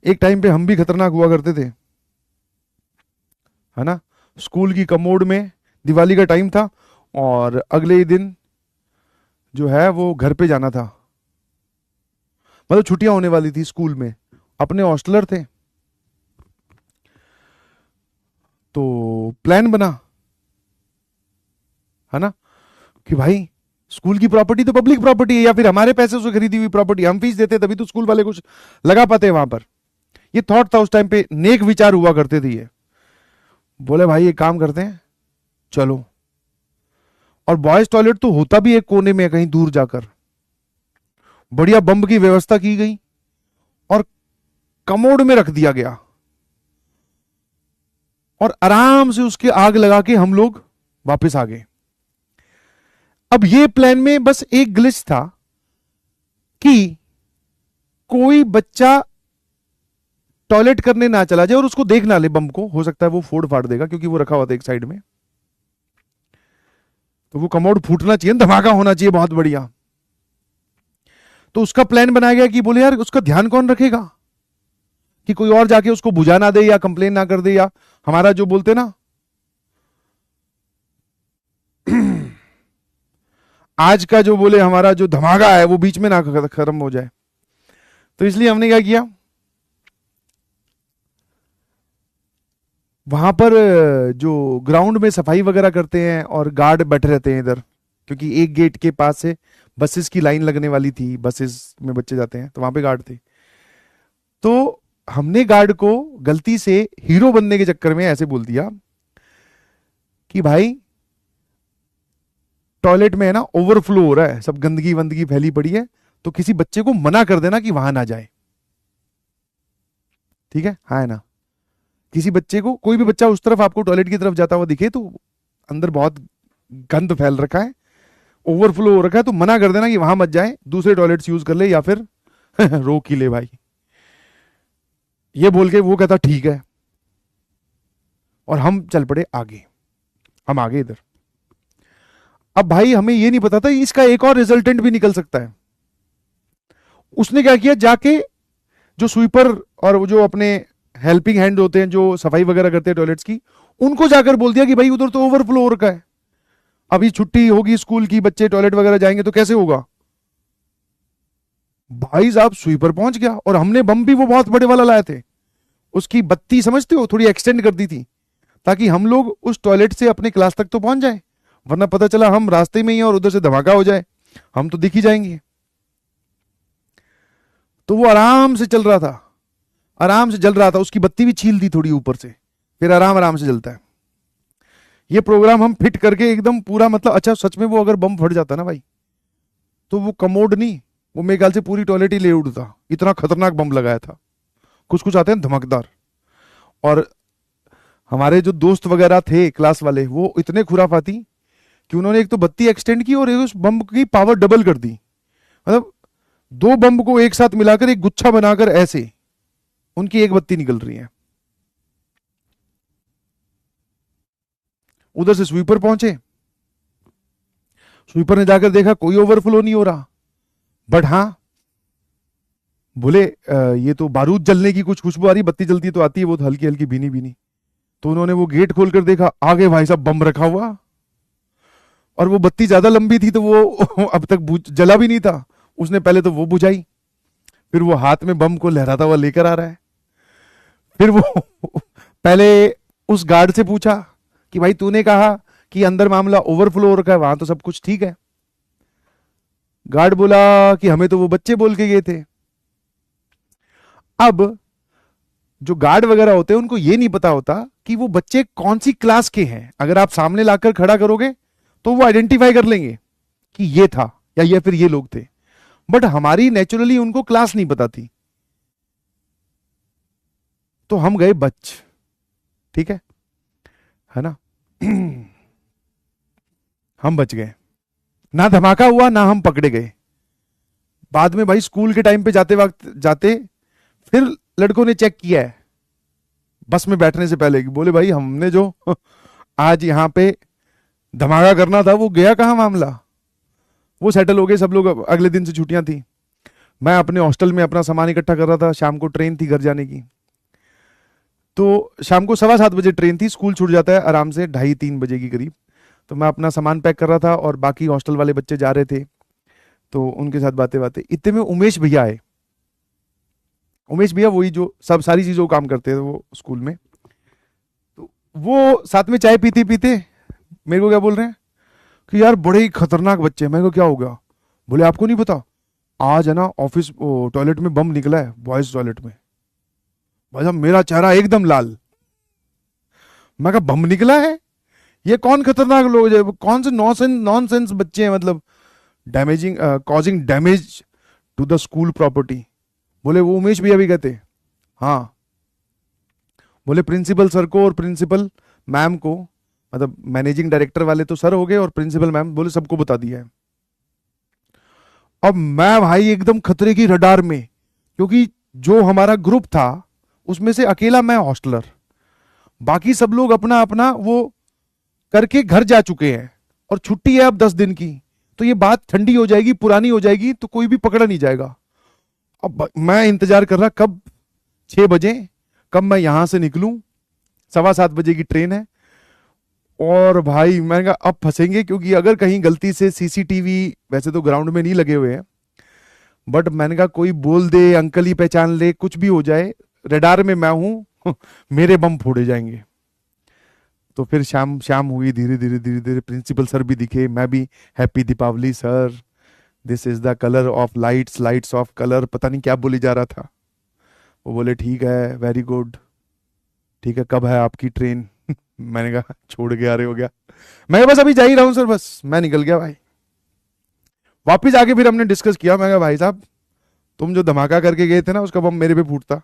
एक टाइम पे हम भी खतरनाक हुआ करते थे, है ना। स्कूल की कमोड में दिवाली का टाइम था, और अगले ही दिन जो है वो घर पे जाना था, मतलब छुट्टियां होने वाली थी स्कूल में। अपने हॉस्टलर थे, तो प्लान बना, है ना, कि भाई स्कूल की प्रॉपर्टी तो पब्लिक प्रॉपर्टी है, या फिर हमारे पैसे से खरीदी हुई प्रॉपर्टी, हम फीस देते तभी तो स्कूल वाले कुछ लगा पाते हैं वहां पर। ये थॉट था उस टाइम पे, नेक विचार हुआ करते थे ये। बोले भाई एक काम करते हैं, चलो। और बॉयज टॉयलेट तो होता भी एक कोने में है, कहीं दूर जाकर। बढ़िया बम की व्यवस्था की गई और कमोड में रख दिया गया, और आराम से उसके आग लगा के हम लोग वापस आ गए। अब ये प्लान में बस एक ग्लिच था कि कोई बच्चा टॉयलेट करने ना चला जाए और उसको देख ना ले बम को, हो सकता है वो फोड़ फाड़ देगा, क्योंकि वो रखा हुआ था एक साइड में। तो वो कमोड फूटना चाहिए, धमाका होना चाहिए बहुत बढ़िया। तो उसका प्लान बनाया गया कि बोले यार उसका ध्यान कौन रखेगा, कि कोई और जाके उसको बुझा ना दे या कंप्लेन ना कर दे, या हमारा जो बोलते ना आज का जो बोले हमारा जो धमाका है वो बीच में ना खत्म हो जाए। तो इसलिए हमने क्या किया, वहां पर जो ग्राउंड में सफाई वगैरह करते हैं और गार्ड बैठे रहते हैं इधर, क्योंकि एक गेट के पास से बसेस की लाइन लगने वाली थी, बसेस में बच्चे जाते हैं, तो वहां पे गार्ड थे। तो हमने गार्ड को गलती से हीरो बनने के चक्कर में ऐसे बोल दिया कि भाई टॉयलेट में है ना ओवरफ्लो हो रहा है, सब गंदगी वंदगी फैली पड़ी है, तो किसी बच्चे को मना कर देना कि वहां ना जाए। ठीक है, हाँ है ना। किसी बच्चे को, कोई भी बच्चा उस तरफ आपको टॉयलेट की तरफ जाता हुआ दिखे, तो अंदर बहुत गंद फैल रखा है, ओवरफ्लो हो रखा है, तो मना कर देना कि वहां मत जाए, दूसरे टॉयलेट्स यूज कर ले, या फिर रोक ही ले भाई। ये बोल के वो कहता ठीक है, और हम चल पड़े आगे। हम आगे इधर। अब भाई हमें ये नहीं पता था इसका एक और रिजल्टेंट भी निकल सकता है। उसने क्या किया, जाके जो स्वीपर और वो जो अपने हेल्पिंग हैंड होते हैं जो सफाई वगैरह करते हैं टॉयलेट्स की, उनको जाकर बोल दिया कि भाई उधर तो ओवरफ्लो हो रखा है, अभी छुट्टी होगी स्कूल की, बच्चे टॉयलेट वगैरह जाएंगे तो कैसे होगा। भाई साहब स्वीपर पहुंच गया, और हमने बम भी वो बहुत बड़े वाला लाए थे, उसकी बत्ती समझते हो थोड़ी एक्सटेंड कर दी थी, ताकि हम लोग उस टॉयलेट से अपने क्लास तक तो पहुंच जाए, वरना पता चला हम रास्ते में ही हैं और उधर से धमाका हो जाए, हम तो दिख ही जाएंगे। तो वो आराम से चल रहा था, आराम से जल रहा था, उसकी बत्ती भी छील दी थोड़ी ऊपर से, फिर आराम आराम से जलता है। ये प्रोग्राम हम फिट करके एकदम पूरा, मतलब अच्छा सच में वो अगर बम फट जाता ना भाई, तो वो कमोड नहीं, वो मेरे ख्याल से पूरी टॉयलेट ही ले उड़ता, इतना खतरनाक बम लगाया था। कुछ कुछ आते हैं धमकदार। और हमारे जो दोस्त वगैरह थे क्लास वाले, वो इतने खुराफाती कि उन्होंने एक तो बत्ती एक्सटेंड की और एक उस बम की पावर डबल कर दी, मतलब दो बम को एक साथ मिलाकर एक गुच्छा बनाकर ऐसे उनकी एक बत्ती निकल रही है। उधर से स्वीपर पहुंचे, स्वीपर ने जाकर देखा कोई ओवरफ्लो नहीं हो रहा, बट हाँ बोले ये तो बारूद जलने की कुछ खुशबू आ रही, बत्ती जलती तो आती है, वो तो हल्की हल्की भीनी भीनी। तो उन्होंने वो गेट खोलकर देखा, आगे भाई साहब बम रखा हुआ, और वो बत्ती ज्यादा लंबी थी तो वो अब तक जला भी नहीं था। उसने पहले तो वो बुझाई, फिर वो हाथ में बम को लहराता हुआ लेकर आ रहा है। फिर वो पहले उस गार्ड से पूछा कि भाई तूने कहा कि अंदर मामला ओवरफ्लो हो रखा है, वहां तो सब कुछ ठीक है। गार्ड बोला कि हमें तो वो बच्चे बोल के गए थे। अब जो गार्ड वगैरह होते हैं उनको ये नहीं पता होता कि वो बच्चे कौन सी क्लास के हैं। अगर आप सामने लाकर खड़ा करोगे तो वो आइडेंटिफाई कर लेंगे कि ये था या ये फिर ये लोग थे, बट हमारी नेचुरली उनको क्लास नहीं पता थी। तो हम गए बच, ठीक है ना। हम बच गए, ना धमाका हुआ ना हम पकड़े गए। बाद में भाई स्कूल के टाइम पे जाते वक्त जाते फिर लड़कों ने चेक किया है बस में बैठने से पहले, कि बोले भाई हमने जो आज यहां पे धमाका करना था वो गया कहां मामला। वो सेटल हो गए सब लोग, अगले दिन से छुट्टियां थी। मैं अपने हॉस्टल में अपना सामान इकट्ठा कर रहा था, शाम को ट्रेन थी घर जाने की। तो शाम को 7:15 बजे ट्रेन थी, स्कूल छूट जाता है आराम से 2:30-3 बजे के करीब। तो मैं अपना सामान पैक कर रहा था और बाकी हॉस्टल वाले बच्चे जा रहे थे, तो उनके साथ बातें बातें, इतने में उमेश भैया आए। उमेश भैया वही जो सब सारी चीजों को काम करते थे वो स्कूल में। तो वो साथ में चाय पीते पीते मेरे को क्या बोल रहे हैं कि यार बड़े ही खतरनाक बच्चे हैं। मेरे को क्या हो गया? बोले आपको नहीं पता, आज है ना ऑफिस टॉयलेट में बम निकला है, बॉयज टॉयलेट में। भाई साहब मेरा चेहरा एकदम लाल। मैं कहा बम निकला है? ये कौन खतरनाक लोग हैं? कौन से नॉनसेंस बच्चे हैं, मतलब damaging causing damage to the school property. बोले वो उमेश भैया भी कहते। हाँ। बोले प्रिंसिपल सर को और प्रिंसिपल मैम को, मतलब मैनेजिंग डायरेक्टर वाले तो सर हो गए और प्रिंसिपल मैम, बोले सबको बता दिया है। अब मैं भाई एकदम खतरे की रडार में, क्योंकि जो हमारा ग्रुप था उसमें से अकेला मैं हॉस्टलर, बाकी सब लोग अपना अपना वो करके घर जा चुके हैं और छुट्टी है अब 10 दिन की। तो ये बात ठंडी हो जाएगी, पुरानी हो जाएगी, तो कोई भी पकड़ा नहीं जाएगा। अब मैं इंतजार कर रहा कब 6 बजे, कब मैं यहां से निकलूं। 7:15 बजे की ट्रेन है। और भाई मैंने कहा अब फंसेंगे, क्योंकि अगर कहीं गलती से सीसीटीवी, वैसे तो ग्राउंड में नहीं लगे हुए हैं, बट मैंने कहा कोई बोल दे, अंकल ही पहचान ले, कुछ भी हो जाए, रडार में मैं हूं मेरे बम फोड़े जाएंगे। तो फिर शाम शाम हुई, धीरे धीरे धीरे धीरे प्रिंसिपल सर भी दिखे, मैं भी happy Deepavali sir, this is the colour of lights, lights of colour, पता नहीं क्या बोली जा रहा था। वो बोले ठीक है, वेरी गुड, ठीक है, कब है आपकी ट्रेन? मैंने कहा छोड़ के आ रहे हो गया। मैं कहा, बस अभी जा ही रहा हूँ सर, बस। मैं निकल गया भाई। वापिस आके फिर हमने डिस्कस किया। मैं कहा भाई साहब तुम जो धमाका करके गए थे ना, उसका बम मेरे पे फूटता।